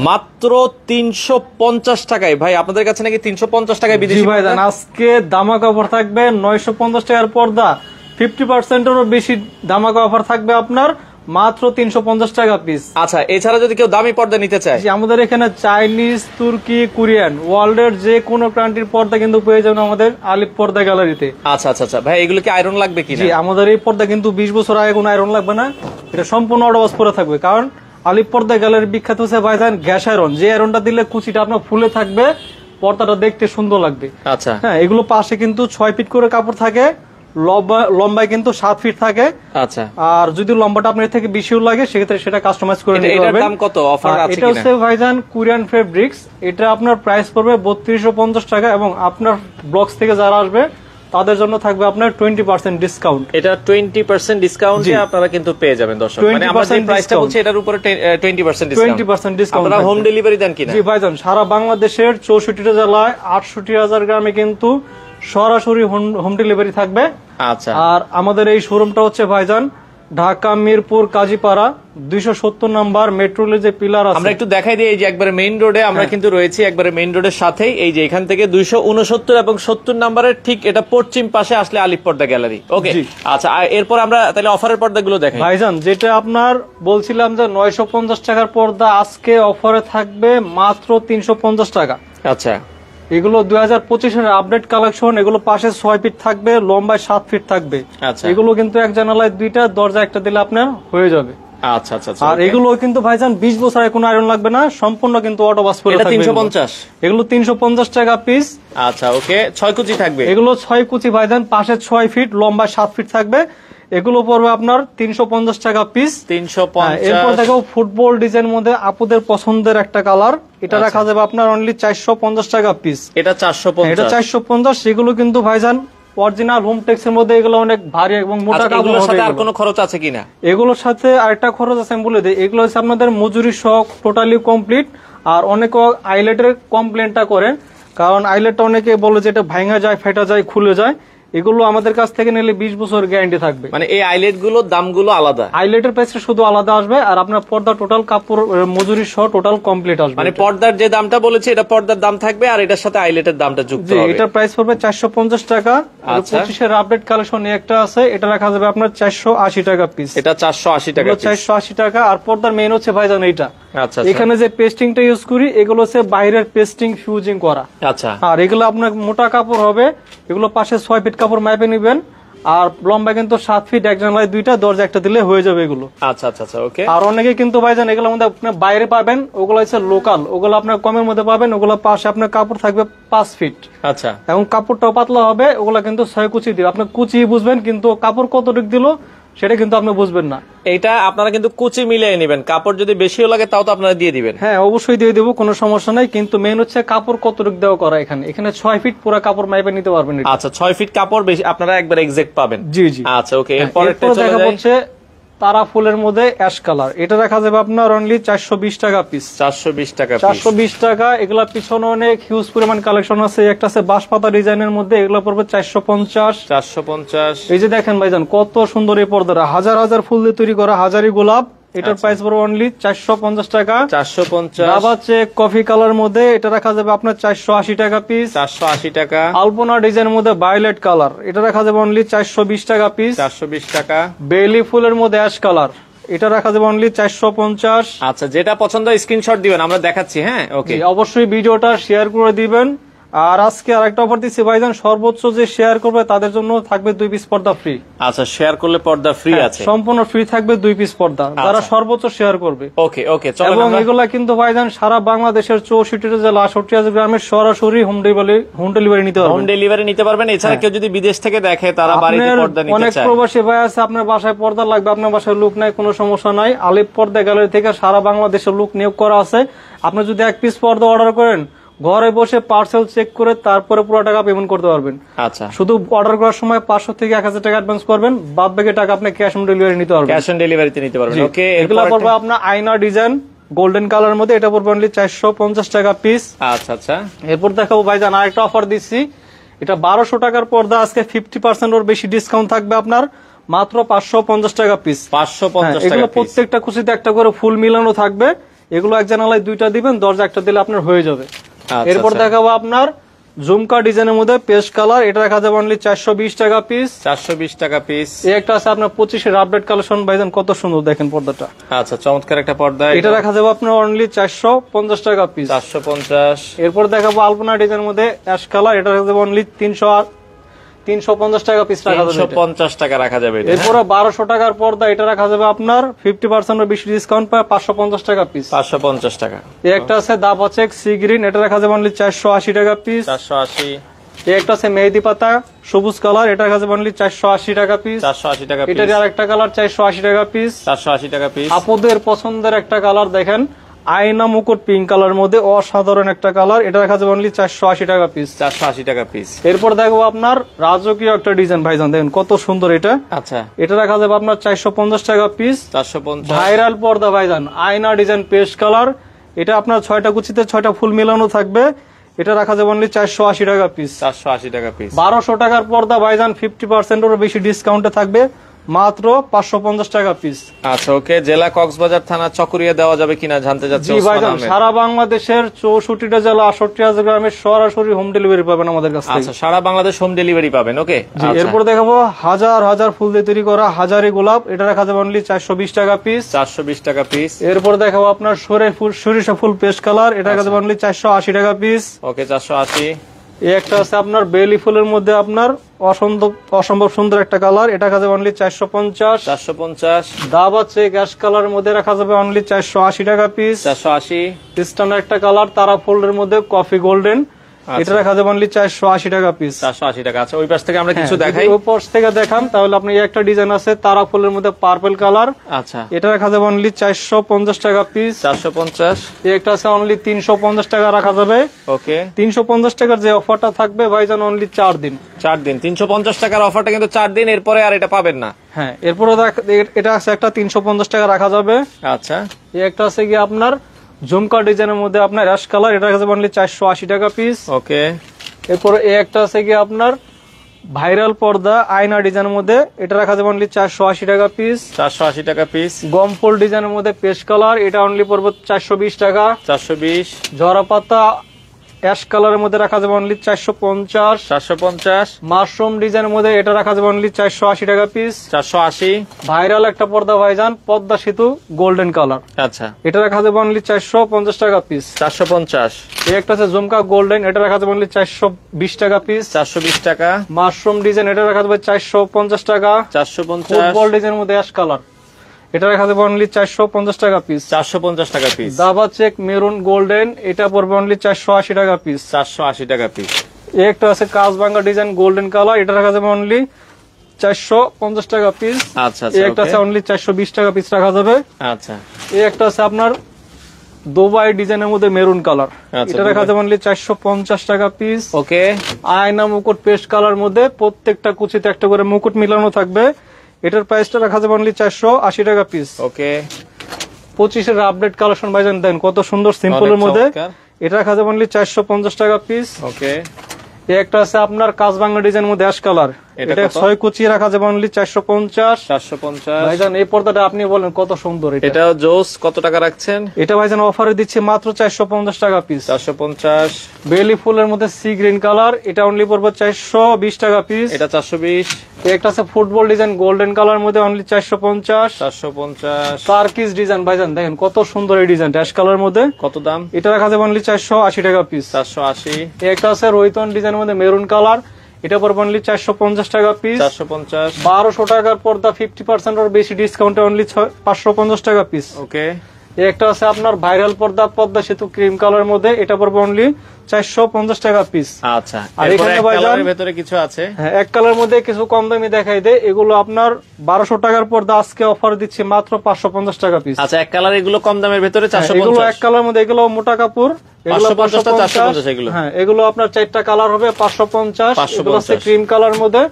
মাত্র 350 টাকায় ভাই, আপনাদের কাছে নাকি 350 টাকায় বিদেশি ভাই জান আজকে দামাকা অফার থাকবে 950 টাকার পর্দা 50% এরও বেশি দামাকা অফার থাকবে আপনার মাত্র 350 টাকা পিস। আচ্ছা, এছাড়া যদি কেউ দামি পর্দা নিতে চায়, আমাদের এখানে চাইনিজ, তুর্কি, কোরিয়ান, ওয়ার্ল্ডের যে কোনো কান্ট্রির পর্দা কিন্তু পেয়ে যাবেন আমাদের আলিফ পর্দা গ্যালারিতে। আচ্ছা আচ্ছা আচ্ছা ভাই, এগুলো কি আয়রন লাগবে কি? আমাদের এই পর্দা কিন্তু 20 বছর আগে কোনো আয়রন লাগবে না, এটা সম্পূর্ণ অটোওয়াশ পরে থাকবে। কারণ আলিফ পর্দা গ্যালারি বিখ্যাত হচ্ছে ভাইজান গ্যাস আয়রন, যে আয়রনটা দিলে কুচিটা আপনার ফুলে থাকবে, পর্দাটা দেখতে সুন্দর লাগবে। আচ্ছা হ্যাঁ, এগুলো পাশে কিন্তু 6 ফিট করে কাপড় থাকে, লম্বায় কিন্তু 7 ফিট থাকে। আচ্ছা, আর যদি লম্বাটা আপনার থেকে বেশিও লাগে সেক্ষেত্রে সেটা কাস্টমাইজ করে নিতে পারবেন। এটার দাম কত? অফার আছে কিনা? এটা হচ্ছে ভাইজান কোরিয়ান ফেব্রিক্স, এটা আপনার প্রাইস পড়বে 3250 টাকা এবং আপনার ব্লগস থেকে যারা আসবে তাদের জন্য থাকবে আপনার 20% ডিসকাউন্ট। এটা 20% ডিসকাউন্টে আপনারা কিন্তু পেয়ে যাবেন দর্শক। মানে আমরা যে প্রাইসটা বলছি এটার উপরে 20% ডিসকাউন্ট। আপনারা হোম ডেলিভারি দেন কিনা? জি ভাইজান, সারা বাংলাদেশের 64টা জেলায় 68,000 গ্রামে কিন্তু সরাসরি হোম ডেলিভারি থাকবে। আচ্ছা, আর আমাদের এই শোরুমটা হচ্ছে ভাইজান ঢাকা মিরপুর কাজীপাড়া 270 নাম্বার মেট্রো রেলের যে পিলার আছে, আমরা একটু দেখাই দিই। এই যে একবারে মেইন রোডে আমরা কিন্তু রয়েছি, একবারে মেইন রোডের সাথেই। এই যে এখান থেকে 269 এবং 70 নাম্বারের ঠিক এটা পশ্চিম পাশে আসলে আলিফ পর্দা গ্যালারি। ওকে, আচ্ছা, এরপর আমরা তাহলে অফারের পর্দাগুলো দেখাই। ভাইজান যেটা আপনার বলছিলাম যে 950 টাকার পর্দা আজকে অফারে থাকবে মাত্র 350 টাকা। আচ্ছা, এগুলো 2025 এর আপডেট কালেকশন, এগুলো পাশে 6 ফিট থাকবে, লম্বায় 7 ফিট থাকবে। আচ্ছা, এগুলো কিন্তু এক জানালায় 2টা, দরজা একটা দিলে আপনার হয়ে যাবে। আচ্ছা আচ্ছা। আর এগুলো কিন্তু ভাইজান 20 বছর আগে কোনো আয়রন লাগবে না, সম্পূর্ণ কিন্তু অটোওয়াশ পরে থাকবে। 350, এগুলো 350 টাকা পিস। আচ্ছা, ওকে, 6 কুচি থাকবে। এগুলো 6 কুচি ভাইজান, পাশে 6 ফিট, লম্বায় 7 ফিট থাকবে। এগুলো পড়বে আপনার 350 টাকা পিস। 350। এরপর দেখো ফুটবল ডিজাইন মধ্যে আপুদের পছন্দের একটা কালার, এটা রাখা যাবে আপনার অনলি 450 টাকা পিস। এটা 450, এটা 450। সেগুলো কিন্তু ভাইজান অরিজিনাল হোমটেক্স এর মধ্যে, এগুলো অনেক ভারী এবং মোটা কাপড় হবে। এগুলোর সাথে আর কোনো খরচ আছে কিনা? এগুলোর সাথে আরেকটা খরচ আছে আমি বলে দিই। এগুলো হচ্ছে আপনাদের মজুরি সহ টোটালি কমপ্লিট। আর অনেকে আইলেটের কমপ্লেনটা করেন, কারণ আইলেটটা অনেকে বলে যে এটা ভাঙা যায়, ফেটা যায়, খুলে যায়। এগুলো আমাদের কাছ থেকে নিলে 20 বছর গ্যারান্টি থাকবে। মানে এই আইলেট গুলোর দামগুলো আলাদা? আইলেটের প্রাইসটা শুধু আলাদা আসবে, আর আপনার পর্দা টোটাল কাপড় মজুরি সহ টোটাল কমপ্লিট আসবে। মানে পর্দার যে দামটা বলেছে এটা পর্দার দাম থাকবে, আর এটার সাথে আইলেটের দামটা যুক্ত হবে। এটার প্রাইস পড়বে 450 টাকা। আর 25 এর আপডেট কালেকশন একটা আছে, এটা রাখা যাবে আপনার 480 টাকা পিস। এটা 480 টাকা, 480 টাকা। আর পর্দার মেইন হচ্ছে ভাইজান এইটা। আচ্ছা, এখানে যে পেস্টিংটা ইউজ করি এগুলো হচ্ছে বাইরের পেস্টিং ফিউজিং করা। আচ্ছা, আর এগুলো আপনার মোটা কাপড় হবে, এগুলো পাশে 6 ফিট কাপড় মাপে নেবেন। আর লম্বা কিন্তু 7 ফিট, এক জানলায় 2টা, দরজা একটা দিলে হয়ে যাবে এগুলো। আচ্ছা আচ্ছা আচ্ছা, ওকে। আর অনেকে কিন্তু ভাইজান এগুলোর মধ্যে আপনি বাইরে পাবেন, ওগুলো হচ্ছে লোকাল, ওগুলো আপনার কমের মধ্যে পাবেন। ওগুলো পাশে আপনার কাপড় থাকবে 5 ফিট। আচ্ছা, এবং কাপড়টাও পাতলা হবে। ওগুলো কিন্তু 6 কুচি দিবে, আপনি কুচি বুঝবেন, কিন্তু কাপড় কতটুকু দিল সেটা কিন্তু আপনি বুঝবেন না। এটা আপনারা কিন্তু কুচি মিলিয়ে নেবেন, কাপড় যদি বেশিও লাগে তাও তো আপনারা দিয়ে দিবেন। হ্যাঁ, অবশ্যই দিয়ে দেবো, কোনো সমস্যা নাই। কিন্তু মেইন হচ্ছে কাপড় কতটুকু দেওয়া করা। এখানে 6 ফিট পুরো কাপড় মাইপে নিতে পারবেন। আচ্ছা, 6 ফিট কাপড় বেশি আপনারা একবার এক্সাক্ট পাবেন। জি জি। আচ্ছা, ওকে। এরপর দেখা হচ্ছে তারা ফুলের মধ্যে অ্যাশ কালার, এটা রাখা যাবে আপনার অনলি 420 টাকা পিস। 420 টাকা, 420 টাকা। এগুলা পিছনে অনেক হিউজ পরিমাণ কালেকশন আছে। একটা আছে বাঁশপাতা ডিজাইনের মধ্যে, এগুলা পড়বে 450। 450। এই যে দেখেন ভাইজান কত সুন্দর এই পর্দাটা, হাজার হাজার ফুল দিয়ে তৈরি করা, হাজারি গোলাপ। এটার প্রাইস পড়বে অনলি 450 টাকা। 450। রাবার চেক কফি কালার মধ্যে, এটা রাখা যাবে আপনার 480 টাকা পিস। 480 টাকা। আলপনা ডিজাইনের মধ্যে ভায়োলেট কালার, এটা রাখা যাবে অনলি 420 টাকা পিস। 420 টাকা। বেলি ফুলের মধ্যে অ্যাশ কালার, এটা রাখা যাবে অনলি 450। আচ্ছা, যেটা পছন্দ স্ক্রিনশট দিবেন, আমরা দেখাচ্ছি। হ্যাঁ, ওকে, অবশ্যই ভিডিওটা শেয়ার করে দিবেন। আর আজকে আরেকটা অফার দিচ্ছি ভাইজান, সর্বোচ্চ যে শেয়ার করবে তাদের জন্য থাকবে 2 পিস পর্দা ফ্রি। আচ্ছা, শেয়ার করলে পর্দা ফ্রি আছে? সম্পূর্ণ ফ্রি থাকবে 2 পিস পর্দা, যারা সর্বোচ্চ শেয়ার করবে। ওকে ওকে, চলো। এবং এগুলা কিন্তু ভাইজান সারা বাংলাদেশের 64 জেলা 68 গ্রামের সরাসরি হোম ডেলিভারি নিতে পারবেন। হোম ডেলিভারি নিতে পারবেন। এছাড়া কেউ যদি বিদেশ থেকে দেখে, তারা বাড়িতে পর্দা নিতে চায়। অনেক প্রবাসী ভাই আছে, আপনার বাসায় পর্দা লাগবে, আপনার বাসায় লোক নাই, কোনো সমস্যা নাই। আলিফ পর্দা গ্যালারি থেকে সারা বাংলাদেশের লোক নিয়োগ করা আছে। আপনি যদি 1 পিস পর্দা অর্ডার করেন, ঘরে বসে পার্সেল চেক করে তারপরে পুরো টাকা পেমেন্ট করতে পারবেন। আচ্ছা, শুধু অর্ডার করার সময় 500 থেকে 1000 টাকা অ্যাডভান্স করবেন, বাদ বাকি টাকা আপনি ক্যাশ অন ডেলিভারি নিতে পারবেন। ক্যাশ অন ডেলিভারিতে নিতে পারবেন। ওকে, এগুলা পড়বে আপনার আয়না ডিজাইন গোল্ডেন কালার মধ্যে, এটা পড়বে অনলি 450 টাকা পিস। আচ্ছা আচ্ছা। এরপর দেখাবো ভাইজান আরেকটা অফার দিচ্ছি, এটা 1200 টাকার পর্দা, আজকে 50% ওর বেশি ডিসকাউন্ট থাকবে আপনার মাত্র 550 টাকা পিস। 550 টাকা। এগুলো প্রত্যেকটা কুচিতে একটা করে ফুল মিলানো থাকবে। এগুলো এক জানালায় দুইটা দিবেন, দরজা একটা দিলে আপনার হয়ে যাবে। আচ্ছা, এরপর আচ্ছা। দেখাবো আপনার ঝুমকা ডিজাইনের মধ্যে পেস্ট কালার, এটা রাখা যাবে অনলি 420 টাকা পিস। 420 টাকা পিস। এই একটা আছে আপনার 25-এর আপডেট কালেকশন ভাইজান, কত সুন্দর দেখেন পর্দাটা। আচ্ছা, চমৎকার একটা পর্দা। এটা রাখা যাবে আপনার অনলি 450 টাকা পিস। 450। এরপর দেখাবো আলপনা ডিজাইনের মধ্যে অ্যাশ কালার, এটা রাখা যাবে অনলি 350 টাকা পিস রাখা যাবে। 350 টাকা রাখা যাবে এটা। এরপরে 1200 টাকার পর্দা, এটা রাখা যাবে আপনার 50% এর বেশি ডিসকাউন্ট পায় 550 টাকা পিস। 550 টাকা। এই একটা আছে দাবা চেক সি গ্রিন, এটা রাখা যাবে অনলি 480 টাকা পিস। 480। এই একটা আছে মেহেদি পাতা সবুজ কালার, এটা রাখা যাবে অনলি 480 টাকা পিস। 480 টাকা পিস। এটার আরেকটা কালার 480 টাকা পিস। 480 টাকা পিস। আপুদের পছন্দের একটা কালার দেখেন, আয়না মুকুট পিঙ্ক কালার মধ্যে অসাধারণ একটা কালার, এটা রাখা যাবে অনলি 480 টাকা পিস। 480 টাকা পিস। এরপর দেখবো আপনার রাজকীয় একটা ডিজাইন ভাইজান, দেখেন কত সুন্দর এটা। আচ্ছা, এটা রাখা যাবে আপনার 450 টাকা পিস। 450। ভাইরাল পর্দা ভাইজান, আয়না ডিজাইন পেস্ট কালার, এটা আপনার 6টা কুচিতে 6টা ফুল মিলানো থাকবে, এটা রাখা যাবে অনলি 480 টাকা পিস। 480 টাকা পিস। 1200 টাকার পর্দা ভাইজান 50% এর বেশি ডিসকাউন্টে থাকবে, মাত্র 550 টাকা পিস। আচ্ছা, ওকে। জেলা কক্সবাজার, থানা চকরিয়া দেওয়া যাবে কিনা জানতে চাচ্ছি জি ভাইজান, সারা বাংলাদেশের 64টা জেলা 68 গ্রামের সরাসরি হোম ডেলিভারি পাবেন আমাদের কাছ থেকে। আচ্ছা, সারা বাংলাদেশ হোম ডেলিভারি পাবেন। ওকে। এরপর দেখাবো হাজার হাজার ফুল দিয়ে তৈরি করা হাজারি গোলাপ, এটা রাখা যাবে অনলি 420 টাকা পিস। 420 টাকা পিস। এরপর দেখাবো আপনার সরিষা ফুল পেস্ট কালার, এটা রাখা যাবে অনলি 480 টাকা পিস। ওকে, 480। এই একটা আছে আপনার বেলি ফুলের মধ্যে আপনার অসম্ভব সুন্দর একটা কালার, এটা রাখা যাবে অনলি 450। 450। দাবা চেক অ্যাশ কালারের মধ্যে রাখা যাবে অনলি 480 টাকা পিস। 480। স্ট্যান্ডার্ড একটা কালার তারা ফুলের মধ্যে কফি গোল্ডেন, এটা রাখা যাবে অনলি 480 টাকা পিস। 480 টাকা। আচ্ছা, ওই পাশ থেকে আমরা কিছু দেখাই। ওই পাশ থেকে দেখান তাহলে আপনি একটা ডিজাইন আছে তারা ফুলের মধ্যে পার্পল কালার, আচ্ছা, এটা রাখা যাবে অনলি 450 টাকা পিস। 450। এই একটা আছে অনলি 350 টাকা রাখা যাবে। ওকে। 350 টাকার যে অফারটা থাকবে ভাইজান অনলি 4 দিন। 4 দিন 350 টাকার অফারটা কিন্তু 4 দিন, এরপরে আর এটা পাবেন না। হ্যাঁ, এরপরে এটা আছে একটা 350 টাকা রাখা যাবে। আচ্ছা, এই একটা আছে কি আপনার ঝুমকা ডিজাইনের মধ্যে আপনার অ্যাশ কালার, এটা রাখা যাবে অনলি 480 টাকা পিস। ওকে। এরপরে এই একটা আছে কি আপনার ভাইরাল পর্দা আয়না ডিজাইনের মধ্যে, এটা রাখা যাবে অনলি 480 টাকা পিস। 480 টাকা পিস। গমফুল ডিজাইনের মধ্যে পেস্ট কালার, এটা অনলি পড়বে 420 টাকা। 420। ঝরা পাতা অ্যাশ কালারের মধ্যে রাখা যাবে অনলি 450। 450। মাশরুম ডিজাইনের মধ্যে এটা রাখা যাবে অনলি 480 টাকা পিস। 480। ভাইরাল একটা পর্দা ভাইজান পদ্মা সেতু গোল্ডেন কালার, আচ্ছা, এটা রাখা যাবে অনলি 450 টাকা পিস। 450। এই একটা আছে ঝুমকা গোল্ডেন, এটা রাখা যাবে অনলি 420 টাকা পিস। 420 টাকা। মাশরুম ডিজাইন, এটা রাখা যাবে 450 টাকা। 450। ফুটবল ডিজাইনের মধ্যে অ্যাশ কালার, এটা রাখা যাবে অনলি 450 টাকা পিস। 450 টাকা পিস। দাবা চেক মেরুন গোল্ডেন, এটা পড়বে অনলি 480 টাকা পিস। 480 টাকা পিস। এই একটা আছে কাজবাঙ্গা ডিজাইন গোল্ডেন কালার, এটা রাখা যাবে অনলি 450 টাকা পিস। আচ্ছা, এই একটা আছে অনলি 420 টাকা পিস রাখা যাবে। আচ্ছা, এই একটা আছে আপনার দুবাই ডিজাইনের মধ্যে মেরুন কালার, আচ্ছা, এটা রাখা যাবে অনলি 450 টাকা পিস। ওকে। আয়না মুকুট পেস্ট কালার মধ্যে প্রত্যেকটা কুচিতে একটা করে মুকুট মিলানো থাকবে, এটার প্রাইসটা রাখা যাবে অনলি 480 টাকা পিস। ওকে। 25-এর আপডেট কালেকশন ভাইজান দেন কত সুন্দর সিম্পলের মধ্যে, এটা রাখা যাবে অনলি 450 টাকা পিস। ওকে। এই একটা আছে আপনার কাজবাংলা ডিজাইন মধ্যে অ্যাশ কালার, এটা 6 কুচি রাখা যাবে অনলি 450। 450। ভাইজান এই পর্দাটা আপনি বলেন কত সুন্দর এটা জোস, কত টাকা রাখছেন? এটা ভাইজান অফারে দিচ্ছে মাত্র 450 টাকা পিস। 450। বেলি ফুলের মধ্যে সি গ্রিন কালার, এটা অনলি পড়বে 420 টাকা পিস। এটা 420। একটা আছে ফুটবল ডিজাইন গোল্ডেন কালার মধ্যে অনলি 450। 450। টার্কিশ ডিজাইন ভাইজান দেখেন কত সুন্দর এই ডিজাইনটা অ্যাশ কালার মধ্যে, কত দাম? এটা রাখা যাবে অনলি 480 টাকা পিস। 480। একটা আছে রোহিতন ডিজাইনের মধ্যে মেরুন কালার, এটা পড়বে অনলি 450 টাকা পিস। 450। 1200 টাকার পর্দা 50% এর বেশি ডিসকাউন্টে অনলি 550 টাকা পিস। ওকে। একটা আছে আপনার ভাইরাল পর্দা পদ্মা সেতু ক্রিম কালার মধ্যে, এটা পড়বে অনলি 450 টাকা পিস। আচ্ছা, আর এখানে কালারের ভিতরে কিছু আছে, হ্যাঁ এক কালার মধ্যে কিছু কম দামি দেখাই দেয়, এগুলো আপনার 1200 টাকার পর্দা আজকে অফার দিচ্ছি মাত্র 550 টাকা পিস। আচ্ছা, এক কালার এগুলো কম দামের ভিতরে 450। এগুলো এক কালার মধ্যে, এগুলো মোটা কাপড়, এগুলো 550 এগুলো। হ্যাঁ, এগুলো আপনার 4টা কালার হবে 550। এগুলো আছে ক্রিম কালার মধ্যে,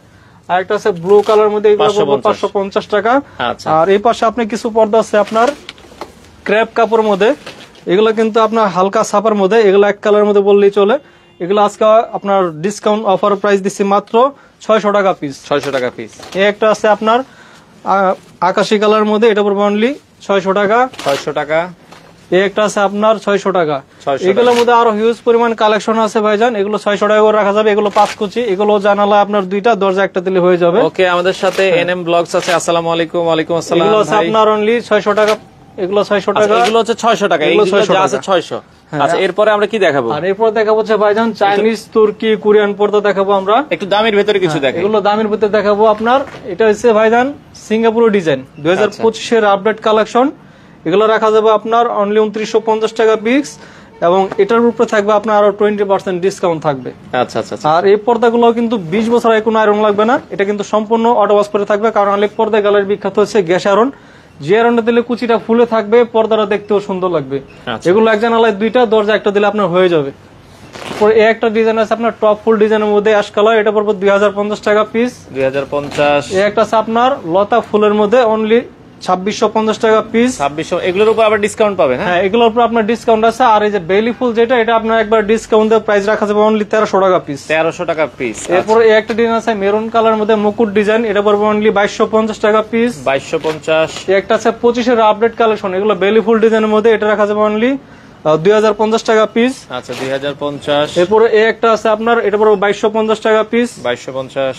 আর একটা আছে ব্লু কালার মধ্যে, এগুলো 550 টাকা। আচ্ছা, আর এই পাশে আপনি কিছু পর্দা আছে আপনার ক্রেপ কাপড়ের মধ্যে, এগুলো কিন্তু আপনার হালকা ছাপার মধ্যে, এগুলো এক কালার মধ্যে বললেই চলে। এগুলো আজকে আপনার ডিসকাউন্ট অফার প্রাইস দিচ্ছি মাত্র 600 টাকা পিস। 600 টাকা পিস। এই একটা আছে আপনার আকাশি কালার মধ্যে, এটা পড়বে অনলি 600 টাকা। 600 টাকা। এই একটা আছে আপনার 600 টাকা। 600 এগুলোর মধ্যে আরো হিউজ পরিমাণ কালেকশন আছে ভাইজান, এগুলো 600 টাকা করে রাখা যাবে। এগুলো 5 কুচি, এগুলো জানালা আপনার 2টা, দরজা একটা দিলে হয়ে যাবে। ওকে, আমাদের সাথে এনএম ব্লগস আছে। আসসালামু আলাইকুম। ওয়ালাইকুম আসসালাম। এগুলো আছে আপনার অনলি 600 টাকা। এগুলো 600 টাকা, এগুলো হচ্ছে 600 টাকা। এগুলো এইগুলো 600 যা আছে টাকা। 600। আচ্ছা, এরপরে আমরা কি দেখাবো? আর এরপর দেখাবো হচ্ছে ভাইজান চাইনিজ, তুর্কি, কোরিয়ান পর্দা দেখাবো আমরা। একটু দামের ভেতরে কিছু দেখাই। এগুলো দামের ভিতরে দেখাবো আপনার। এটা হচ্ছে ভাইজান সিঙ্গাপুর ডিজাইন 2025 এর আপডেট কালেকশন। এগুলো রাখা যাবে আপনার অনলি 2950 টাকা পিস, এবং এটার উপরে থাকবে আপনার আরো 20% ডিসকাউন্ট থাকবে। আচ্ছা আচ্ছা। আর এই পর্দাগুলো কিন্তু 20 বছর আগে কোনো আয়রন লাগবে না, এটা কিন্তু সম্পূর্ণ অটো ওয়াশ করে থাকবে। কারণ আলেক পর্দা গ্যালারি বিখ্যাত হচ্ছে গ্যাস আয়রন, যে আয়রনটা দিলে কুচিটা ফুলে থাকবে, পর্দাটা দেখতেও সুন্দর লাগবে। এগুলো এক জানালায় 2টা, দরজা একটা দিলে আপনার হয়ে যাবে। পরে এই একটা ডিজাইন আছে আপনার টপ ফুল ডিজাইনের মধ্যে অ্যাশ কালার, এটা পড়বে 2050 টাকা পিস। 2050। এই একটা আছে আপনার লতা ফুলের মধ্যে অনলি 2650 টাকা পিস। 2600। এগুলোর উপর আবার ডিসকাউন্ট পাবেন? হ্যাঁ, এগুলোর উপর আপনার ডিসকাউন্ট আছে। আর এই যে বেলি ফুল যেটা, এটা আপনার একবার ডিসকাউন্ট দিয়ে প্রাইস রাখা যাবে অনলি 1300 টাকা পিস। 1300 টাকা পিস। এরপরে এই একটা ডিজাইন আছে মেরুন কালার মধ্যে মুকুট ডিজাইন, এটা পড়বে অনলি 2250 টাকা পিস। 2250। এই একটা আছে 25 এর আপডেট কালেকশন, এগুলো বেলি ফুল ডিজাইনের মধ্যে, এটা রাখা যাবে অনলি 2050 টাকা পিস। আচ্ছা, 2050। এরপরে এই একটা আছে আপনার, এটা পড়বে 2250 টাকা পিস। 2250।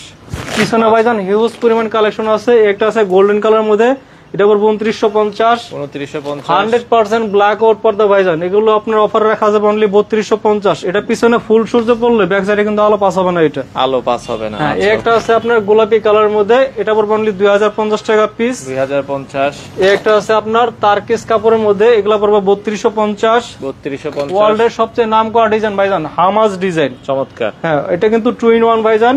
পিছনে ভাইজান হিউজ পরিমাণ কালেকশন আছে। একটা আছে গোল্ডেন কালার মধ্যে, এটা পড়বে 2950। 2950। 100% ব্ল্যাক আউট পর্দা ভাইজান, এগুলো আপনার অফার রাখা যাবে অনলি 3250। এটা পিছনে ফুল সূর্য পড়লে ব্যাক সাইডে কিন্তু আলো পাস হবে না, এটা আলো পাস হবে না। হ্যাঁ, একটা আছে আপনার গোলাপি কালার মধ্যে, এটা পড়বে অনলি 2050 টাকা পিস। 2050। একটা আছে আপনার তারকিস কাপড়ের মধ্যে, এগুলা পড়বে 3250। 3250। ওয়ার্ল্ডের সবচেয়ে নাম করা ডিজাইন ভাইজান, হামাজ ডিজাইন। চমৎকার। হ্যাঁ, এটা কিন্তু 2 in 1 ভাইজান।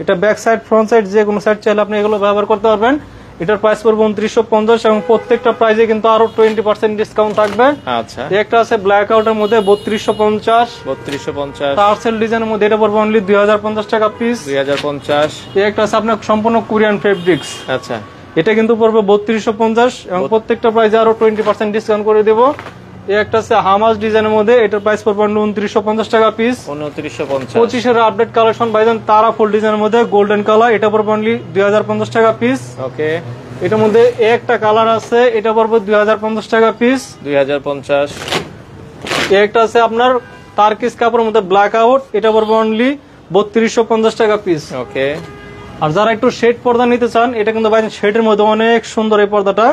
এটা ব্যাক সাইড ফ্রন্ট সাইড যে কোনো সাইড চাইলে আপনি এগুলো ব্যবহার করতে পারবেন। এটার প্রাইস পড়বে 2950, এবং প্রত্যেকটা প্রাইসে কিন্তু আরো 20% ডিসকাউন্ট থাকবে। আচ্ছা, একটা আছে ব্ল্যাক আউটের মধ্যে 3250। 3250। টার্সেল ডিজাইনের মধ্যে, এটা পড়বে অনলি 2050 টাকা পিস। 2050। একটা আছে আপনার সম্পূর্ণ কোরিয়ান ফেব্রিক্স, আচ্ছা, এটা কিন্তু পড়বে 3250, এবং প্রত্যেকটা প্রাইসে আরো 20% ডিসকাউন্ট করে দেবো। একটা আছে হামাজ ডিজাইনের মধ্যে, এটার প্রাইস পড়বে 2950 টাকা পিস। 2950। 25 এর আপডেট কালেকশন ভাইজান তারা ফুল ডিজাইনের মধ্যে গোল্ডেন কালার, এটা পড়বে অনলি 2050 টাকা পিস। ওকে, এটার মধ্যে একটা কালার আছে, এটা পড়বে 2050 টাকা পিস। 2050। একটা আছে আপনার তারকিস কাপড়ের মধ্যে ব্ল্যাক আউট, এটা পড়বে অনলি 3250 টাকা পিস। ওকে। আর যারা একটু শেড পর্দা নিতে চান, এটা কিন্তু ভাই শেডের মধ্যে অনেক সুন্দর এই পর্দাটা,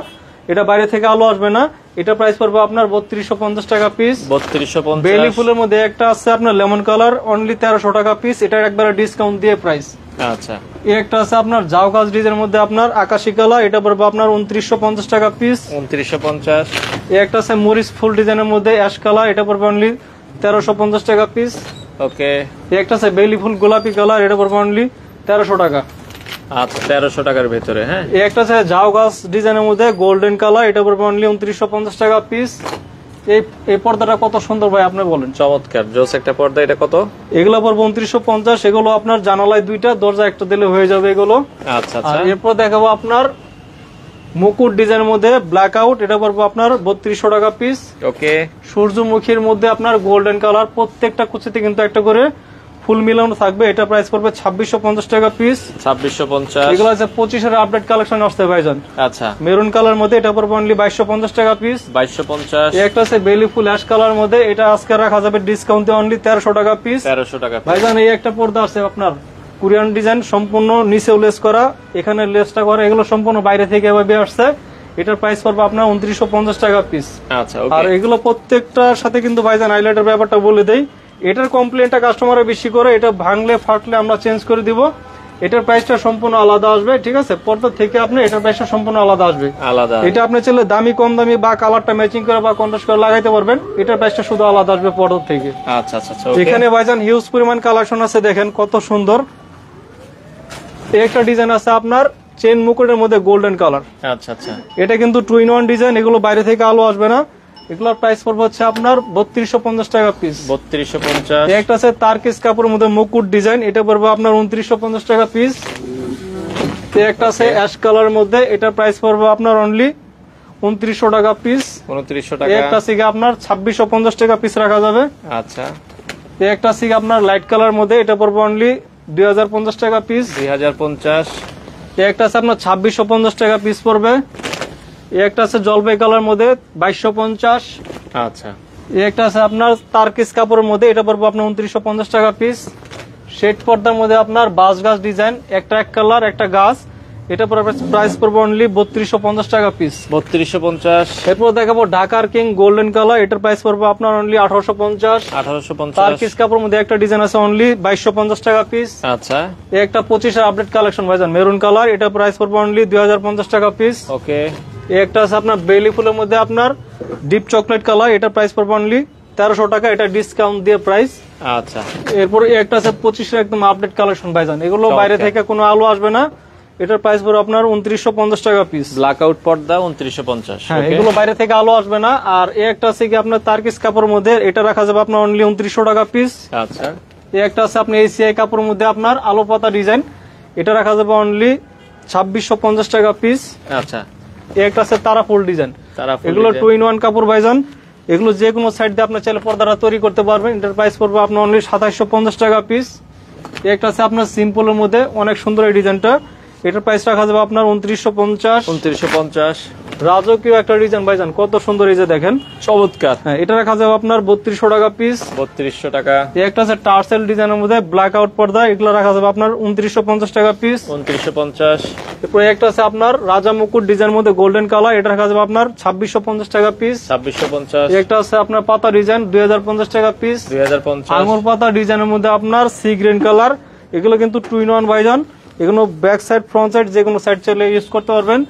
এটা বাইরে থেকে আলো আসবে না, এটা প্রাইস পড়বে আপনার 3250 টাকা পিস। 3250। বেলি ফুলের মধ্যে একটা আছে আপনার লেমন কালার, অনলি 1300 টাকা পিস, এটা একবারে ডিসকাউন্ট দিয়ে প্রাইস। আচ্ছা, এই একটা আছে আপনার জাও কাজ ডিজাইনের মধ্যে আপনার আকাশি কালার, এটা পড়বে আপনার 2950 টাকা পিস। 2950। এই একটা আছে মরিচ ফুল ডিজাইনের মধ্যে অ্যাশ কালার, এটা পড়বে অনলি 1350 টাকা পিস। ওকে। এই একটা আছে বেলি ফুল গোলাপি কালার, এটা পড়বে অনলি 1300 টাকা। আচ্ছা, 1300 টাকার ভেতরে। হ্যাঁ, এই একটা আছে জাও গাছ ডিজাইনের মধ্যে গোল্ডেন কালার, এটা পড়বে অনলি 2950 টাকা পিস। এই পর্দাটা কত সুন্দর ভাই, আপনি বলেন। চমৎকার, জোস একটা পর্দা। এটা কত? এগুলো পড়বে 2950। এগুলো আপনার জানালায় 2টা, দরজা একটা দিলে হয়ে যাবে এগুলো। আচ্ছা আচ্ছা। এরপর দেখাবো আপনার মুকুট ডিজাইনের মধ্যে ব্ল্যাক আউট, এটা পড়বে আপনার 3200 টাকা পিস। ওকে। সূর্যমুখীর মধ্যে আপনার গোল্ডেন কালার, প্রত্যেকটা কুচিতে কিন্তু একটা করে ফুল মিলানো থাকবে, এটা প্রাইস পড়বে 2650 টাকা পিস। 2650। এগুলো আছে 25 এর আপডেট কালেকশন আসছে ভাইজান। আচ্ছা, মেরুন কালার মধ্যে, এটা পড়বে অনলি 2250 টাকা পিস। 2250। একটা আছে বেলি ফুল অ্যাশ কালার মধ্যে, এটা আজকে রাখা যাবে ডিসকাউন্টে অনলি 1300 টাকা পিস। 1300 টাকা। ভাইজান এই একটা পর্দা আছে আপনার কোরিয়ান ডিজাইন, সম্পূর্ণ নিচেও লেস করা, এখানে লেসটা করা, এগুলো সম্পূর্ণ বাইরে থেকে এভাবে আসছে, এটার প্রাইস পড়বে আপনার 2950 টাকা পিস। আচ্ছা, আর এগুলো প্রত্যেকটার সাথে কিন্তু ভাইজান হাইলাইটের ব্যাপারটা বলে দেই, এটার কমপ্লেনটা কাস্টমারের বেশি করে, এটা ভাঙলে ফাটলে আমরা চেঞ্জ করে দিব, এটার প্রাইসটা সম্পূর্ণ আলাদা আসবে। ঠিক আছে, পর্দা থেকে আপনি এটার প্রাইসটা সম্পূর্ণ আলাদা আসবে। আলাদা। এটা আপনি চাইলে দামি কম দামি বা কালারটা ম্যাচিং করে বা কন্ট্রাস্ট করে লাগাইতে পারবেন, এটার প্রাইসটা শুধু আলাদা আসবে পর্দা থেকে। আচ্ছা আচ্ছা। এখানে ভাইজান হিউজ পরিমাণ কালেকশন আছে, দেখেন কত সুন্দর। একটা ডিজাইন আছে আপনার চেন মুকুটের মধ্যে গোল্ডেন কালার। আচ্ছা আচ্ছা। এটা কিন্তু 2 in 1 ডিজাইন, এগুলো বাইরে থেকে আলো আসবে না, এগুলোর প্রাইস পড়বে হচ্ছে আপনার 3250 টাকা পিস। 3250। একটা আছে তারকিস কাপড়ের মধ্যে মুকুট ডিজাইন, এটা পড়বে আপনার 2950 টাকা পিস। একটা আছে অ্যাশ কালার মধ্যে, এটা প্রাইস পড়বে আপনার অনলি 2900 টাকা পিস। 2900 টাকা। একটা আছে আপনার 2650 টাকা পিস রাখা যাবে। আচ্ছা। একটা আছে আপনার লাইট কালার মধ্যে, এটা পড়বে অনলি 2050 টাকা পিস। 2050। একটা আছে আপনার 2650 টাকা পিস পড়বে। এই একটা আছে জলপাই কালার মধ্যে 2250। আচ্ছা, এই একটা আছে আপনার তারকিস কাপড়ের মধ্যে, এটা পড়বে আপনার 2950 টাকা পিস। শেড পর্দার মধ্যে আপনার বাঁশ গাছ ডিজাইন, একটা এক কালার একটা গাছ, এটা পড়বে প্রাইস পড়বে অনলি 3250 টাকা পিস। 3250। এরপর দেখাবো ঢাকার কিং গোল্ডেন কালার, এটার প্রাইস পড়বে আপনার অনলি 1850। 1850। তারকিস কাপড়ের মধ্যে একটা ডিজাইন আছে অনলি 2250 টাকা পিস। আচ্ছা, এই একটা 25 এর আপডেট কালেকশন ভাইজান মেরুন কালার, এটা প্রাইস পড়বে অনলি 2050 টাকা পিস। ওকে। এই একটা আছে আপনার বেলি ফুলের মধ্যে আপনার ডিপ চকলেট কালার, এটা প্রাইস পড়বে অনলি 1300 টাকা, এটা ডিসকাউন্ট দিয়ে প্রাইস। আচ্ছা, এরপর এই একটা আছে 25 এর একদম আপডেট কালেকশন ভাইজান, এগুলো বাইরে থেকে কোনো আলো আসবে না, এটার প্রাইস পড়বে আপনার 2950 টাকা পিস। ব্ল্যাক আউট পর্দা 2950। হ্যাঁ, এগুলো বাইরে থেকে আলো আসবে না। আর এই একটা আছে কি আপনার তারকিস কাপড়ের মধ্যে, এটা রাখা যাবে আপনার অনলি 2900 টাকা পিস। আচ্ছা, এই একটা আছে আপনি এসিআই কাপড়ের মধ্যে আপনার আলো পাতা ডিজাইন, এটা রাখা যাবে অনলি 2650 টাকা পিস। আচ্ছা, এই একটা আছে তারা ফুল ডিজাইন, তারা এগুলো 2 in 1 কাপড় ভাইজান, এগুলো যে কোনো সাইড দিয়ে আপনার চাইলে পর্দাটা তৈরি করতে পারবেন, এটার প্রাইস পড়বে আপনার অনলি 2750 টাকা পিস। এই একটা আছে আপনার সিম্পলের মধ্যে অনেক সুন্দর এই ডিজাইনটা, এটার প্রাইস রাখা যাবে আপনার 2950। 2950। রাজকীয় একটা ডিজাইন ভাইজান, কত সুন্দর এই যে দেখেন, চমৎকার। হ্যাঁ, এটা রাখা যাবে আপনার 3200 টাকা পিস। 3200 টাকা। এই একটা আছে টার্সেল ডিজাইনের মধ্যে ব্ল্যাক আউট পর্দা, এগুলো রাখা যাবে আপনার 2950 টাকা পিস। 2950। এরপরে একটা আছে আপনার রাজা মুকুট ডিজাইনের মধ্যে গোল্ডেন কালার, এটা রাখা যাবে আপনার 2650 টাকা পিস। 2650। এই একটা আছে আপনার পাতা ডিজাইন 2050 টাকা পিস। 2050। আঙুর পাতা ডিজাইনের মধ্যে আপনার সি গ্রিন কালার, এগুলো কিন্তু 2 in 1 ভাইজান, এগুলো ব্যাক সাইড ফ্রন্ট সাইড যে কোনো সাইড চাইলে ইউজ করতে পারবেন।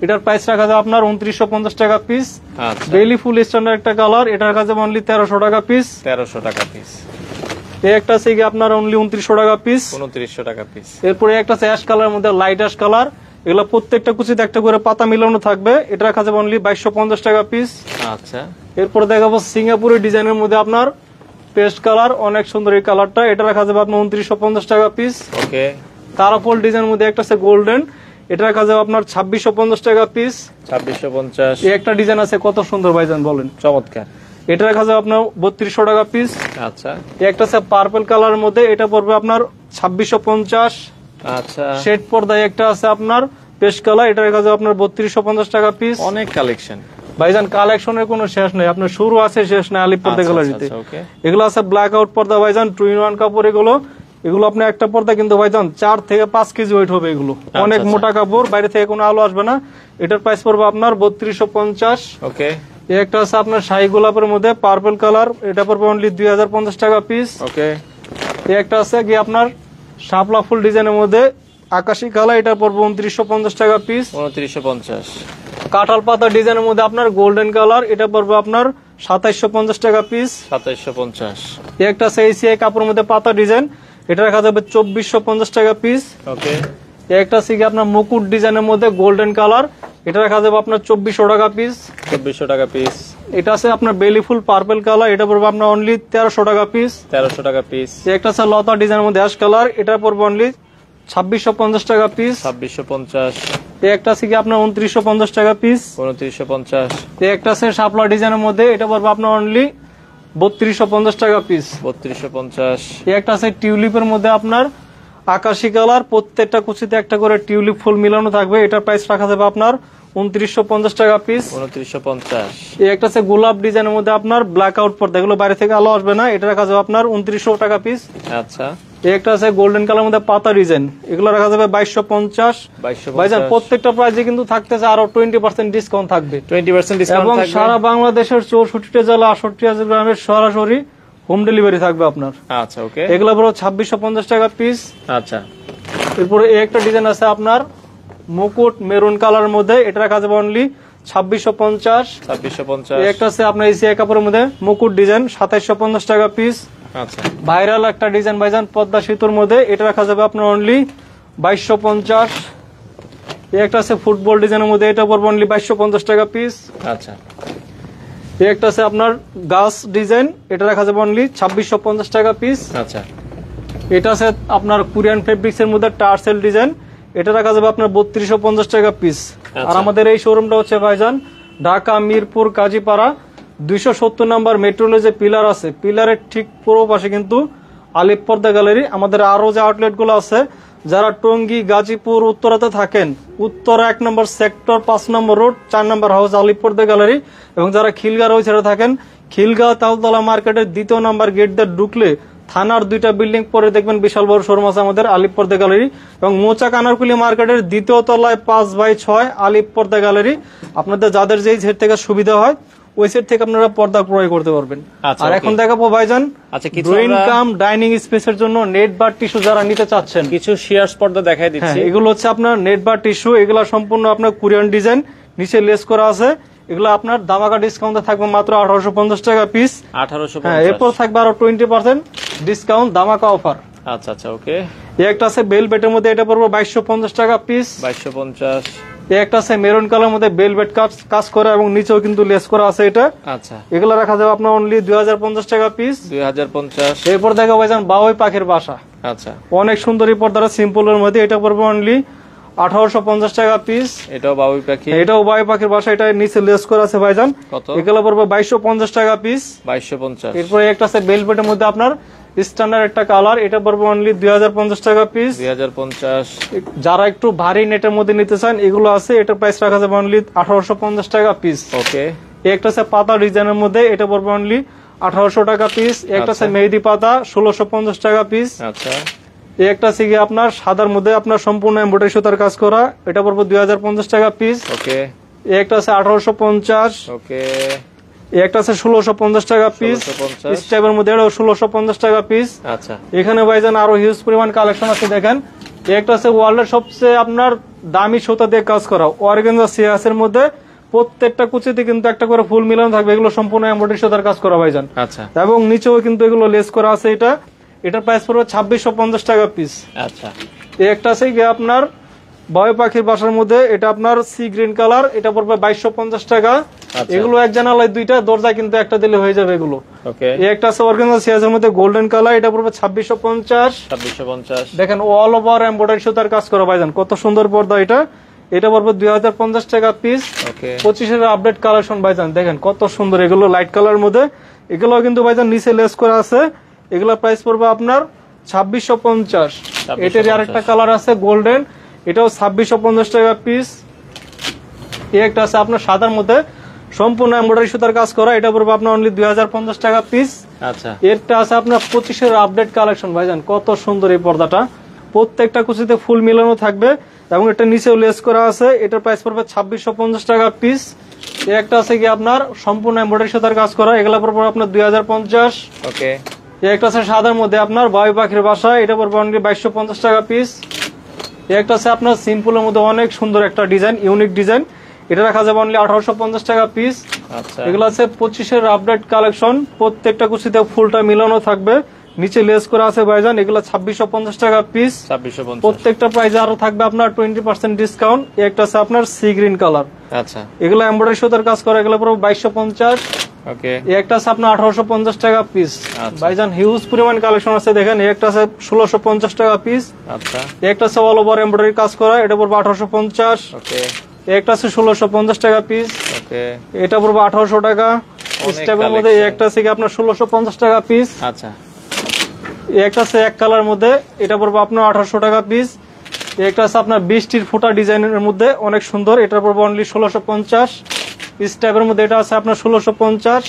এটার প্রাইস রাখা যাবে আপনার 2950 টাকা পিস। আচ্ছা, বেলি ফুল স্ট্যান্ডার্ড একটা কালার, এটা রাখা যাবে অনলি 1300 টাকা পিস। 1300 টাকা পিস। এই একটা আছে কি আপনার অনলি 2900 টাকা পিস। 2900 টাকা পিস। এরপরে একটা আছে অ্যাশ কালার মধ্যে লাইট অ্যাশ কালার, এগুলো প্রত্যেকটা কুচিতে একটা করে পাতা মিলানো থাকবে, এটা রাখা যাবে অনলি 2250 টাকা পিস। আচ্ছা, এরপর দেখাবো সিঙ্গাপুরের ডিজাইনের মধ্যে আপনার পেস্ট কালার, অনেক সুন্দর এই কালারটা, এটা রাখা যাবে আপনার 2950 টাকা পিস। ওকে। তারাফল ডিজাইনের মধ্যে একটা আছে গোল্ডেন, এটা রাখা যাবে আপনার 2650 টাকা পিস। 2650। এই একটা ডিজাইন আছে কত সুন্দর ভাইজান বলেন, চমৎকার। এটা রাখা যাবে আপনার 3200 টাকা পিস। আচ্ছা, এই একটা আছে পার্পল কালারের মধ্যে, এটা পড়বে আপনার 2650। আচ্ছা, শেড পর্দায় একটা আছে আপনার পেস্ট কালার, এটা রাখা যাবে আপনার 3250 টাকা পিস। অনেক কালেকশন ভাইজান কালেকশনের কোনো শেষ নেই, আপনার শুরু আছে শেষ নেই আলিপ পর্দা গ্যালারিতে। ওকে। এগুলো আছে ব্ল্যাক আউট পর্দা ভাইজান 2 in 1 কাপড়, এগুলো আপনার একটা পর্দা কিন্তু ভাইজান 4 থেকে 5 কেজি ওয়েট হবে, এগুলো অনেক মোটা কাপড়, বাইরে থেকে কোনো আলো আসবে না, এটার প্রাইস পড়বে আপনার 3250। ওকে। এই একটা আছে আপনার শাহী গোলাপের মধ্যে পার্পল কালার, এটা পড়বে অনলি 2050 টাকা পিস। ওকে। এই একটা আছে কি আপনার শাপলা ফুল ডিজাইনের মধ্যে আকাশী কালার, এটা পড়বে 2950 টাকা পিস। 2950। কাঁঠাল পাতা ডিজাইনের মধ্যে আপনার গোল্ডেন কালার, এটা পড়বে আপনার 2750 টাকা পিস। 2750। এই একটা আছে এসিআই কাপড়ের মধ্যে পাতা ডিজাইন, এটা রাখা যাবে 2450 টাকা পিস। ওকে। এই একটা আছে কি আপনার মুকুট ডিজাইনের মধ্যে গোল্ডেন কালার, এটা রাখা যাবে আপনার 2400 টাকা পিস। 2400 টাকা পিস। এটা আছে আপনার বেলি ফুল পার্পল কালার, এটা পড়বে আপনার অনলি 1300 টাকা পিস। 1300 টাকা পিস। এই একটা আছে লতা ডিজাইনের মধ্যে অ্যাশ কালার, এটা পড়বে অনলি 2650 টাকা পিস। 2650। এই একটা আছে কি আপনার 2950 টাকা পিস। 2950। এই একটা আছে শাপলা ডিজাইনের মধ্যে, এটা পড়বে আপনার অনলি 3250 টাকা পিস। 3250। এই একটা আছে টিউলিপের মধ্যে আপনার আকাশী কালার, প্রত্যেকটা কুচিতে একটা করে টিউলিপ ফুল মিলানো থাকবে, এটার প্রাইস রাখা যাবে আপনার 2950 টাকা পিস। 2950। এই একটা আছে গোলাপ ডিজাইনের মধ্যে আপনার ব্ল্যাক আউট পর্দা, এগুলো বাইরে থেকে আলো আসবে না, এটা রাখা যাবে আপনার 2900 টাকা পিস। আচ্ছা, এই একটা আছে গোল্ডেন কালার মধ্যে পাতা ডিজাইন, এগুলো রাখা যাবে 2250। 2250। ভাইজান প্রত্যেকটা প্রাইসে কিন্তু থাকতেছে আরো 20% ডিসকাউন্ট থাকবে, 20% ডিসকাউন্ট এবং থাকবে। সারা বাংলাদেশের 64টা জেলা 68 গ্রামের সরাসরি হোম ডেলিভারি থাকবে আপনার। আচ্ছা, ওকে। এগুলো পুরো 2650 টাকা পিস। আচ্ছা, এরপরে এই একটা ডিজাইন আছে আপনার মুকুট মেরুন কালারের মধ্যে, এটা রাখা যাবে অনলি 2650। 2650। এই একটা আছে আপনার এসিআই কাপড়ের মধ্যে মুকুট ডিজাইন 2750 টাকা পিস। আচ্ছা, ভাইরাল একটা ডিজাইন ভাইজান পদ্মা সেতুর মধ্যে, এটা রাখা যাবে আপনার অনলি 2250। এই একটা আছে ফুটবল ডিজাইনের মধ্যে, এটা পড়বে অনলি 2250 টাকা পিস। আচ্ছা, এই একটা আছে আপনার গাছ ডিজাইন, এটা রাখা যাবে অনলি 2650 টাকা পিস। আচ্ছা, এটা আছে আপনার কোরিয়ান ফেব্রিক্স এর মধ্যে টার্সেল ডিজাইন, এটা রাখা যাবে আপনার 3250 টাকা পিস। আর আমাদের এই শোরুমটা হচ্ছে ভাইজান ঢাকা মিরপুর কাজীপাড়া 270 নাম্বার মেট্রোলে যে পিলার আছে, পিলারের ঠিক পূর্ব পাশে কিন্তু আলিপ পর্দা গ্যালারি। আমাদের আরো যে আউটলেট গুলো আছে যারা টঙ্গী, গাজীপুর, উত্তরাতে থাকেন, উত্তরা 1 নম্বর সেক্টর, 5 নম্বর রোড, 4 নম্বর হাউস, আলিপর্দা গ্যালারি। এবং যারা খিলগাঁও ওই ছেড়ে থাকেন, খিলগাঁও তালতলা মার্কেটের 2 নম্বর গেট দিয়ে ঢুকলে থানার 2টা বিল্ডিং পরে দেখবেন বিশাল বড় শোরুম আছে আমাদের আলিপর্দা গ্যালারি। এবং মোচা কানারকুলি মার্কেটের 2য় তলায় 5/6 আলিপর্দা গ্যালারি। আপনাদের যাদের যেই সেট থেকে সুবিধা হয় ওই সেট থেকে আপনারা পর্দা ক্রয় করতে পারবেন। আর এখন দেখাবো ভাইজান ড্রয়িং কাম ডাইনিং স্পেসের জন্য নেট বা টিস্যু যারা নিতে চাচ্ছেন, কিছু শেয়ার পর্দা দেখাই দিচ্ছি। এগুলো হচ্ছে আপনার নেট বা টিস্যু, এগুলো সম্পূর্ণ আপনার কোরিয়ান ডিজাইন, নিচে লেস করা আছে। এগুলো আপনার দামাকা ডিসকাউন্টে থাকবে মাত্র 1850 টাকা পিস। 1850। এরপর থাকবে আরো 20% ডিসকাউন্ট, দামাকা অফার। আচ্ছা আচ্ছা, ওকে। একটা আছে বেলভেটের মধ্যে, এটা পড়বে 2250 টাকা পিস। 2250। একটা আছে মেরুন কালার মধ্যে বেলভেট কাজ করা এবং নিচেও কিন্তু লেস করা আছে এটা। আচ্ছা, এগুলো রাখা যাবে আপনার অনলি 2050 টাকা পিস। 2050। এরপর দেখা ভাইজান বাউই পাখির বাসা। আচ্ছা, অনেক সুন্দর এই পর্দাটা, সিম্পলের মধ্যে। এটা পড়বে অনলি 1850 টাকা পিস। এটাও বাউই পাখি। এটাও বাউই পাখির বাসা, এটা নিচে লেস করা আছে ভাইজান। কত? এগুলো পড়বে 2250 টাকা পিস। 2250। এরপর একটা আছে বেলভেটের মধ্যে আপনার স্ট্যান্ডার্ড একটা কালার, এটা পড়বে অনলি 2050 টাকা পিস। 2050। যারা একটু ভারী নেটের মধ্যে নিতে চান এগুলো আছে, এটা প্রাইস রাখা যাবে অনলি 1850 টাকা পিস। ওকে। একটা আছে পাতা ডিজাইনের মধ্যে, এটা পড়বে অনলি 1800 টাকা পিস। একটা আছে মেহেদি পাতা, 1650 টাকা পিস। আচ্ছা। একটা আছে কি আপনার সাদার মধ্যে আপনার সম্পূর্ণ এমব্রয়ডারি সুতার কাজ করা, এটা পড়বে 2050 টাকা পিস। ওকে। একটা আছে 1850। ওকে। একটা আছে 1650 টাকা পিস। 1650। স্টেপের মধ্যে এটাও 1650 টাকা পিস। আচ্ছা, এখানে ভাইজান আরো হিউজ পরিমাণ কালেকশন আছে দেখেন। একটা আছে ওয়ার্ল্ডের সবচেয়ে আপনার দামি সুতা দিয়ে কাজ করা অর্গানজা সিয়াসের মধ্যে, প্রত্যেকটা কুচিতে কিন্তু একটা করে ফুল মিলানো থাকবে, এগুলো সম্পূর্ণ এমব্রয়ডারি সুতার কাজ করা ভাইজান। আচ্ছা। এবং নিচেও কিন্তু এগুলো লেস করা আছে। এটার প্রাইস পড়বে 2650 টাকা পিস। আচ্ছা। একটা আছে কি আপনার বাউই পাখির বাসার মধ্যে, এটা আপনার সি গ্রিন কালার, এটা পড়বে 2250 টাকা। এগুলো এক জানালায় 2টা, দরজা কিন্তু একটা দিলে হয়ে যাবে এগুলো। ওকে। একটা আছে অর্গানজা সিয়াসের মধ্যে গোল্ডেন কালার, এটা পড়বে 2650। 2650। দেখেন অল ওভার এমব্রয়ডারি সুতার কাজ করা ভাইজান, কত সুন্দর পর্দা এটা পড়বে 2050 টাকা পিস। ওকে। 25 এর আপডেট কালেকশন ভাইজান, দেখেন কত সুন্দর, এগুলো লাইট কালার মধ্যে। এগুলো কিন্তু ভাইজান নিচে লেস করা আছে, এগুলো প্রাইস পড়বে আপনার 2650। এটার আরেকটা কালার আছে গোল্ডেন, এটাও 2650 টাকা পিস। একটা আছে আপনার সাদার মধ্যে সম্পূর্ণ এমব্রয়ডারি সুতার কাজ করা, এটা পড়বে আপনার অনলি 2050 টাকা পিস। আচ্ছা। এটা আছে আপনার 25 এর আপডেট কালেকশন ভাইজান, কত সুন্দর এই পর্দাটা, প্রত্যেকটা কুচিতে ফুল মিলানো থাকবে এবং এটা নিচেও লেস করা আছে, এটার প্রাইস পড়বে 2650 টাকা পিস। একটা আছে কি আপনার সম্পূর্ণ এমব্রয়ডারি সুতার কাজ করা, এগুলা পড়বে আপনার 2050। ওকে। একটা আছে সাদার মধ্যে আপনার বাউই পাখির বাসা, এটা পড়বে অনলি 2250 টাকা পিস। একটা আছে আপনার সিম্পলের মধ্যে অনেক সুন্দর একটা ডিজাইন, ইউনিক ডিজাইন, এটা রাখা যাবে অনলি 1850 টাকা পিস। আচ্ছা। এগুলো আছে 25 এর আপডেট কালেকশন, প্রত্যেকটা কুচিতে ফুলটা মিলানো থাকবে, নিচে লেস করা আছে ভাইজান, এগুলো 2650 টাকা পিস। 2650। প্রত্যেকটা প্রাইসে আরো থাকবে আপনার 20% ডিসকাউন্ট। একটা আছে আপনার সি গ্রিন কালার, আচ্ছা। এগুলো এমব্রয়ডারি সুতার কাজ করা, এগুলো পুরো 2250। ওকে। একটা আছে আপনার 1850 টাকা পিস। আচ্ছা। ভাইজান হিউজ পরিমাণ কালেকশন আছে দেখেন। একটা আছে 1650 টাকা পিস। আচ্ছা। একটা আছে অল ওভার এমব্রয়ডারি কাজ করা, এটা পড়বে 1850। ওকে। একটা আছে 1650 টাকা পিস। ওকে। এটা পড়বে 1800 টাকা। স্টেপের মধ্যে একটা আছে কি আপনার 1650 টাকা পিস। আচ্ছা। একটা আছে এক কালার মধ্যে, এটা পড়বে আপনার 1800 টাকা পিস। একটা আছে আপনার 20টির ফুটা ডিজাইনের মধ্যে অনেক সুন্দর, এটা পড়বে অনলি 1650। স্টেপের মধ্যে এটা আছে আপনার 1650।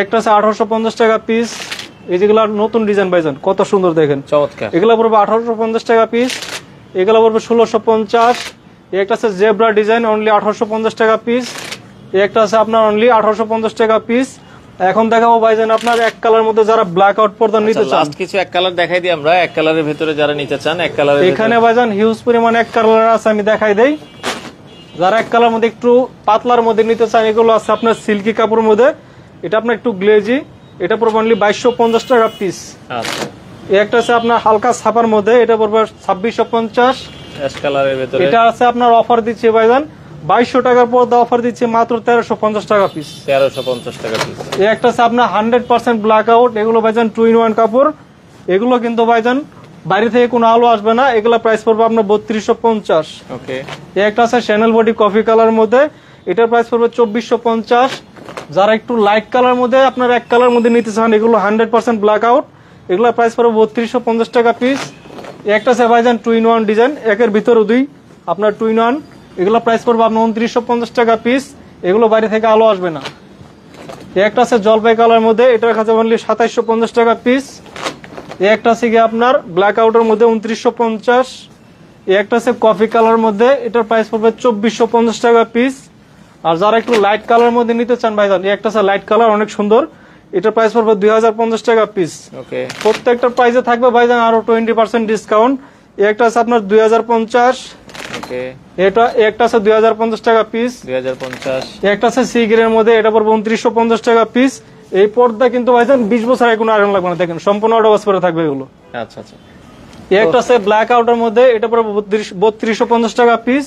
একটা আছে 1850 টাকা পিস। এই যেগুলো নতুন ডিজাইন ভাইজান, কত সুন্দর দেখেন, চমৎকার। এগুলো পড়বে 1850 টাকা পিস। এগুলো পড়বে 1650। একটা আছে জেব্রা ডিজাইন, অনলি 1850 টাকা পিস। একটা আছে আপনার অনলি 1850 টাকা পিস। এখন দেখাবো ভাইজান আপনার এক কালার মধ্যে যারা ব্ল্যাক আউট পর্দা নিতে চান, লাস্ট কিছু এক কালার দেখাই দিই আমরা, এক কালারের ভিতরে যারা নিতে চান এক কালারের এখানে ভাইজান হিউজ পরিমাণ এক কালার আছে, আমি দেখাই দেই। যারা এক কালার মধ্যে একটু পাতলার মধ্যে নিতে চান, এগুলো আছে আপনার সিল্কি কাপড়ের মধ্যে, এটা আপনার একটু গ্লেজি, এটা পড়বে অনলি 2250 টাকা পিস। আচ্ছা। একটা আছে আপনার হালকা ছাপার মধ্যে, এটা পড়বে 2650। অ্যাশ কালারের ভিতরে এটা আছে আপনার অফার দিচ্ছে ভাইজান 2200 টাকার পর্দা অফার দিচ্ছে মাত্র 1350 টাকা পিস। 1350 টাকা পিস। একটা আছে আপনার 100% ব্ল্যাক আউট, এগুলো ভাইজান 2-in-1 কাপড়, এগুলো কিন্তু ভাইজান বাইরে থেকে কোনো আলো আসবে না, এগুলো প্রাইস পড়বে আপনার 3250। ওকে। একটা আছে শ্যানেল বডি কফি কালার মধ্যে, এটার প্রাইস পড়বে 2450। যারা একটু লাইট কালার মধ্যে আপনার এক কালার মধ্যে নিতে চান, এগুলো 100% ব্ল্যাক আউট, এগুলো প্রাইস পড়বে 3250 টাকা পিস। একটা আছে ভাইজান 2-in-1 ডিজাইন, একের ভিতরে দুই, আপনার 2-in-1, এগুলো প্রাইস পড়বে আপনার 2950 টাকা পিস, এগুলো বাইরে থেকে আলো আসবে না। একটা আছে জলপাই কালার মধ্যে, এটার কাছে অনলি 2750 টাকা পিস। একটা আছে কি আপনার ব্ল্যাক আউটের মধ্যে 2950। একটা আছে কফি কালার মধ্যে, এটার প্রাইস পড়বে 2450 টাকা পিস। আর যারা একটু লাইট কালার মধ্যে নিতে চান ভাইজান, একটা আছে লাইট কালার অনেক সুন্দর, এটার প্রাইস পড়বে 2050 টাকা পিস। ওকে, প্রত্যেকটা প্রাইসে থাকবে ভাইজান আরো 20% ডিসকাউন্ট। একটা আছে আপনার 2050। ওকে, এটা একটা আছে 2050 টাকা পিস। 2050। একটা আছে সি গ্রের মধ্যে, এটা পড়বে 2950 টাকা পিস। এই পর্দা কিন্তু ভাইজান 20 বছর আগে কোনো আয়রন লাগবে না, দেখেন সম্পূর্ণ অটোওয়াশ করে থাকবে এগুলো। আচ্ছা আচ্ছা। একটা আছে ব্ল্যাক আউটের মধ্যে, এটা পড়বে 3250 টাকা পিস।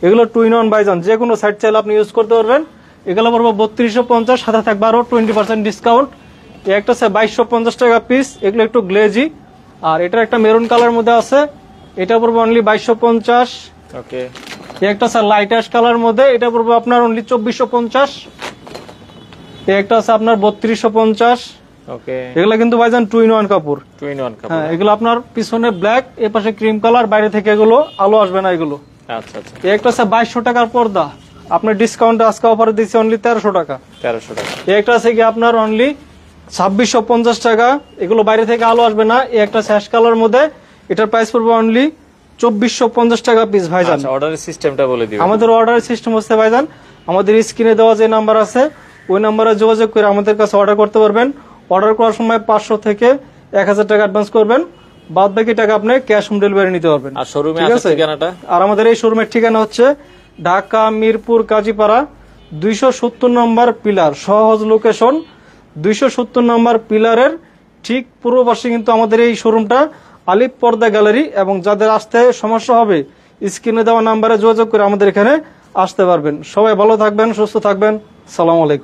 এগুলো 2-in-1 ভাইজান, যে কোনো সাইড চাইলে আপনি ইউজ করতে পারবেন। এগুলো পড়বে 3250, সাথে থাকবে আরো 20% ডিসকাউন্ট। একটা আছে 2250 টাকা পিস, এগুলো একটু গ্লেজি। আর এটা একটা মেরুন কালার মধ্যে আছে, এটা পড়বে অনলি 2250। ওকে, একটা আছে লাইট অ্যাশ কালার মধ্যে, এটা পড়বে আপনার অনলি 2450। একটা আছে আপনার 3250। ওকে, এগুলো কিন্তু ভাইজান 2-in-1 কাপড়। 2-in-1 কাপড়। হ্যাঁ, এগুলো আপনার পিছনে ব্ল্যাক, এ পাশে ক্রিম কালার, বাইরে থেকে এগুলো আলো আসবে না এগুলো। আচ্ছা আচ্ছা। একটা আছে 2200 টাকার পর্দা, আপনার ডিসকাউন্ট আজকে অফারে দিচ্ছি অনলি 1300 টাকা। 1300 টাকা। একটা আছে কি আপনার অনলি 2650 টাকা, এগুলো বাইরে থেকে আলো আসবে না। একটা স্যাশ কালার মধ্যে, এটার প্রাইস পড়বে অনলি 2450 টাকা পিস ভাইজান। আচ্ছা, অর্ডারের সিস্টেমটা বলে দিও। আমাদের অর্ডারের সিস্টেম হচ্ছে ভাইজান, আমাদের স্ক্রিনে দেওয়া যে নাম্বার আছে ওই নাম্বারে যোগাযোগ করে আমাদের কাছে অর্ডার করতে পারবেন। অর্ডার করার সময় 500 থেকে 1000 টাকা অ্যাডভান্স করবেন, বাদ বাকি টাকা আপনি ক্যাশ হোম ডেলিভারি নিতে পারবেন। আর শোরুমে ঠিক আসার আছে? ঠিকানাটা? আর আমাদের এই শোরুমের ঠিকানা হচ্ছে ঢাকা মিরপুর কাজীপাড়া 270 নম্বর পিলার, সহজ লোকেশন। 270 নম্বর পিলারের ঠিক পূর্ব পাশে কিন্তু আমাদের এই শোরুমটা, আলিফ পর্দা গ্যালারি। এবং যাদের আসতে সমস্যা হবে, স্ক্রিনে দেওয়া নাম্বারে যোগাযোগ করে আমাদের এখানে আসতে পারবেন। সবাই ভালো থাকবেন, সুস্থ থাকবেন। সালাম আলাইকুম।